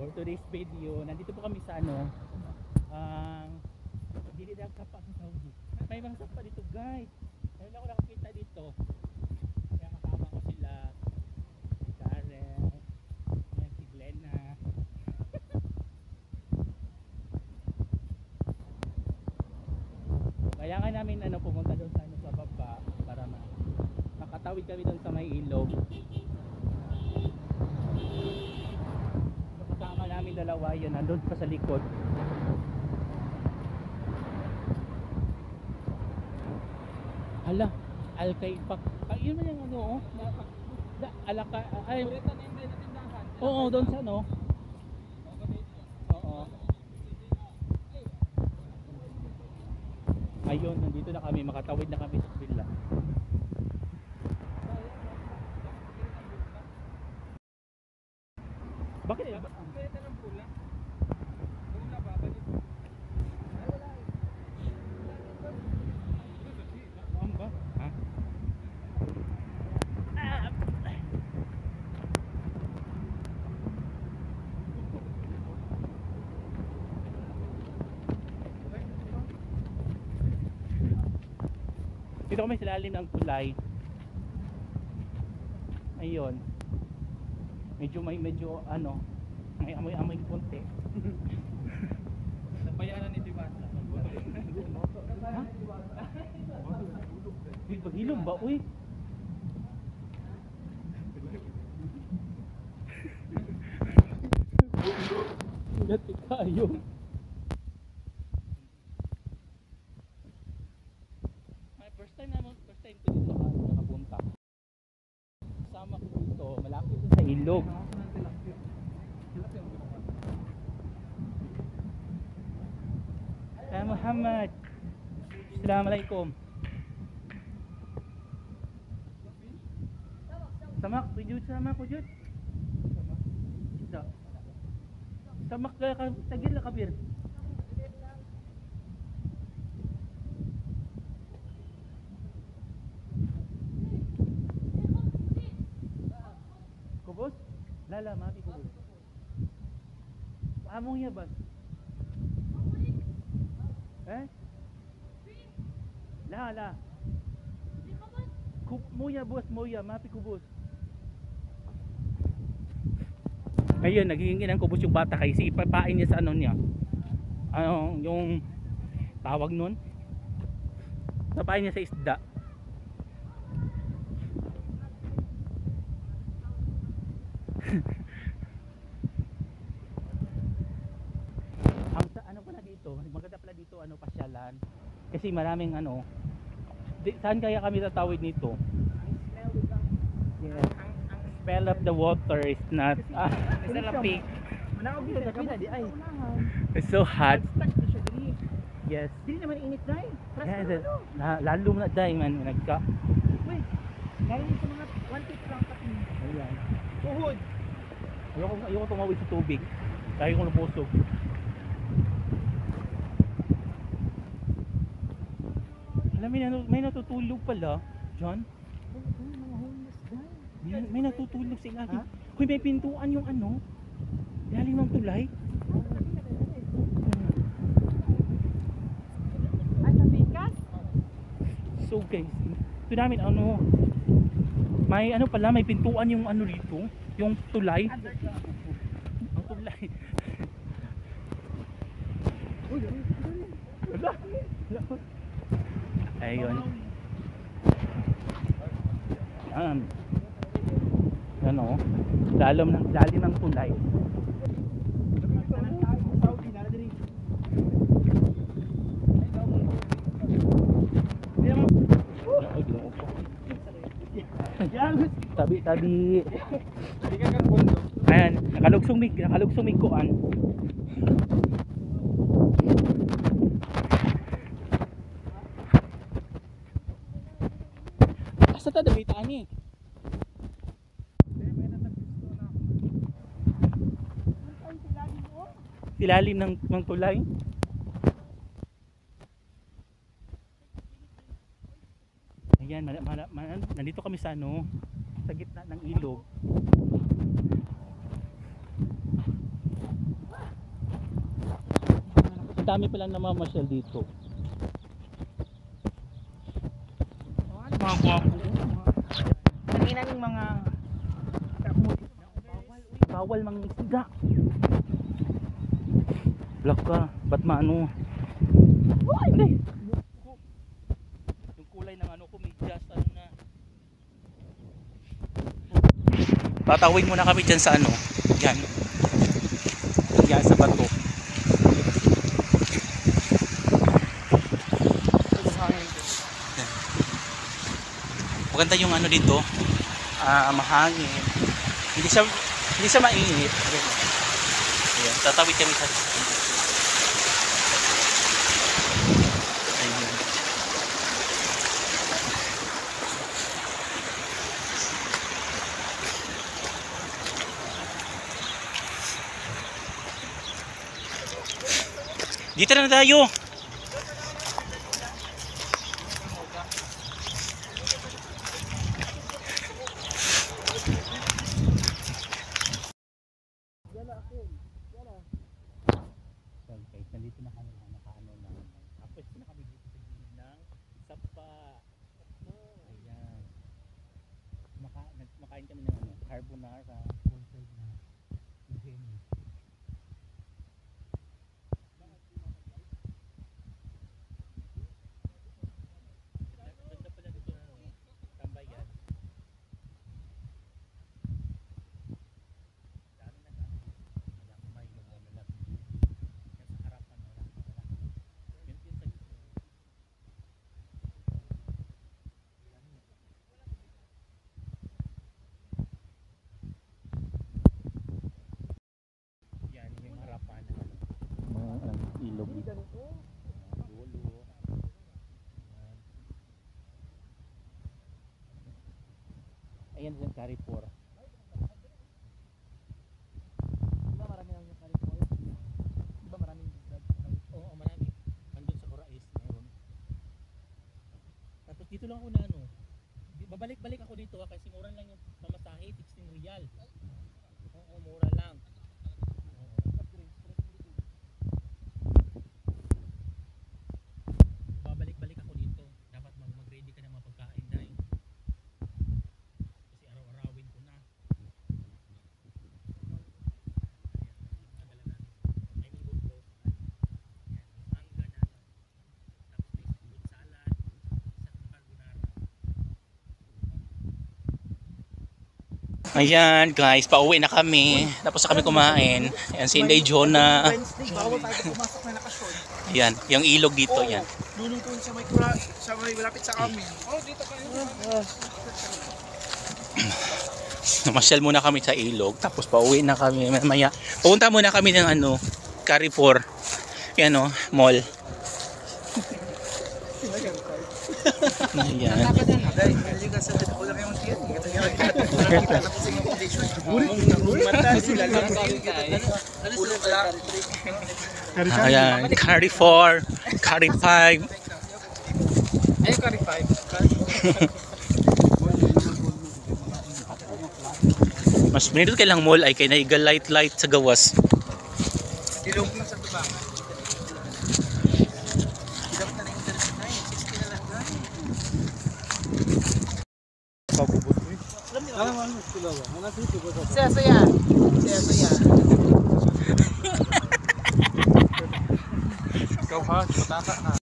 For today's video, nandito po kami sa ano, hindi na kapa sa Saudi. May mga sapa dito guys. Ayun ako nakakita dito. Kaya kasama ko sila, si Karen, yan si Glenna. Kaya nga namin ano, pumunta doon sa, ano, sa baba para makatawid kami doon sa may ilog. Kasama namin dalawa yun, nandun pa sa likod. Hala, Alkaipak. Yun man yung ano, oh. Alaka, ay. Oo, doon sa ano. Oo. Ayun, nandito na kami, makatawid na kami sa villa. Bakit eh? Dito kami sa lalim ng tulay. Ayun. Medyo ano, may amoy konti. Nabayaan ni Diwata. Ha? Hilog ba? Uy. Gati kayo. First time ko dito nakapunta. Kasama ko dito, malapit sa ilog. Ay Muhammad. Assalamualaikum. Samak, sama ko jud. Samak ka tagil la kabir. Kubos? Lala, mati kubos. Among ya bas. Eh? La. Moya bos, moya, mati kubos. Ayun, naghihingi ng kubos yung bata kasi ipapain niya sa ano niya. Ano, yung tawag nun? Ipapain niya sa isda. Ano pala dito? Maganda pala dito ano pasyalan. Kasi maraming ano. Saan kaya kami tatawid nito? Yes. Smell of the water is not therapy. It's so hot. Yes. Hindi naman init dai. Yes. Lalo na dai man nagka. Wait. Galing sa mga 1 feet lang pati. Ayan. Tuhod. Ayoko tumawid sa tubig. Kaya ko nabusog. Alam mo, may natutulog pala, John. May natutulog sila. Hoy, may pintuan yung ano. Lalim ng tulay. Sa bigas? So guys, ito namin ano. May ano pala, may pintuan yung ano dito. Yung tulay. Ang tulay. Ayun. Ano, lalim ng tulay. Tabi. Ayan, nakalugsong mig kuan. Asa ta damit ani? Ilalim ng tulay. Ayan, nandito kami sa ano, sa gitna ng ilog. dami palang namamasyal dito. Mga gwapo. Kanina yung mga Bawal mang isda. Black ka, ba't maano? Oh, hindi. Yung kulay ng ano ko, medyas, ano na. Tatawid muna kami dyan sa ano. Yan. Yan sa bato. Maganda yung ano dito. Mahangin. Hindi siya mainit. Ayan, tatawid kami sa ayun. Dito na tayo. Okay, nandito na kami nakaano na. Tapos na kami dito sa gilid ng sapa. Ayan. Makain kami ng ano, carbonara. Sponsored na. Jenny. Ganda pala dito na ano, tambayan. Dami na ka. May mga malaki. Yan sa harapan wala. Yan sa gitna. Yan yung harapan ng mga ilog. Dulo. Ayan yung Carrefour. Diba marami lang yung Carrefour? Diba maraming vlog? Oo, marami. Andun sa Corais, meron. Tapos dito lang ako na ano. Babalik-balik ako dito kasi mura lang yung pamasahe, 16 real. Oo, mura lang. Babalik-balik ako dito. Dapat mag-ready ka ng mga pagkain dahil kasi araw-arawin ko na. Ayan guys, pauwi na kami. Tapos na kami kumain. Ayan si Inday Jonah. Wednesday, bawal tayo pumasok na nakashort. Ayan, yung ilog dito. Yan. Dulong ko sa may malapit sa amin. Oh, dito kayo. Namasyal muna kami sa ilog. Tapos pauwi na kami. Mamaya, pupunta muna kami ng ano, Carrefour. Yan o, mall. Ayan. Ayan, Carrefour, Carrefour. Ay, Carrefour. Mas minito kay lang mall ay kay naiga light sa gawas. Ilong na sa tubangan. Saya. Ikaw ha, matata na.